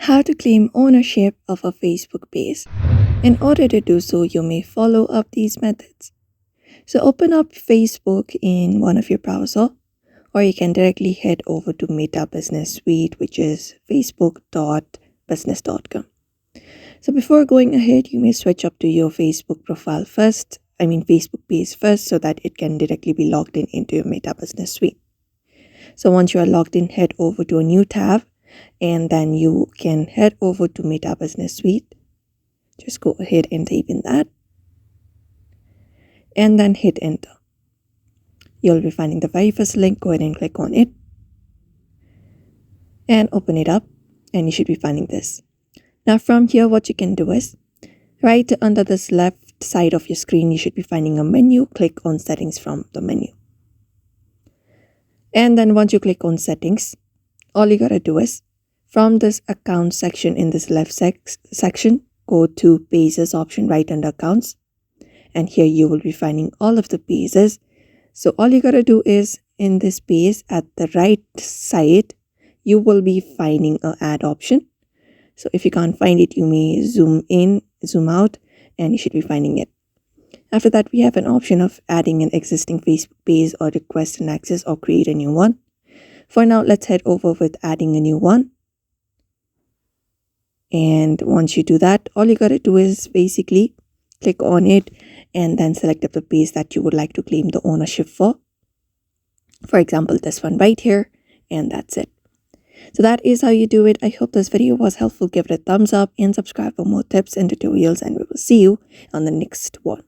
How to claim ownership of a Facebook page. In order to do so, you may follow up these methods. So open up Facebook in one of your browser, or you can directly head over to Meta Business Suite, which is facebook.business.com. So before going ahead, you may switch up to your Facebook Facebook page first, so that it can directly be logged in into your Meta Business Suite. So once you are logged in, head over to a new tab, and then you can head over to Meta Business Suite. Just go ahead and type in that, and then hit enter. You'll be finding the very first link. Go ahead and click on it and open it up, and you should be finding this. Now from here, what you can do is, right under this left side of your screen, you should be finding a menu. Click on settings from the menu. And then once you click on settings, all you gotta do is, from this account section in this left section, go to pages option right under accounts. And here you will be finding all of the pages. So all you gotta do is, in this page at the right side, you will be finding an add option. So if you can't find it, you may zoom in, zoom out, and you should be finding it. After that, we have an option of adding an existing Facebook page, or request an access, or create a new one. For now, let's head over with adding a new one. And once you do that, all you gotta do is basically click on it and then select up the page that you would like to claim the ownership for. For example, this one right here, and that's it. So that is how you do it. I hope this video was helpful. Give it a thumbs up and subscribe for more tips and tutorials, and we will see you on the next one.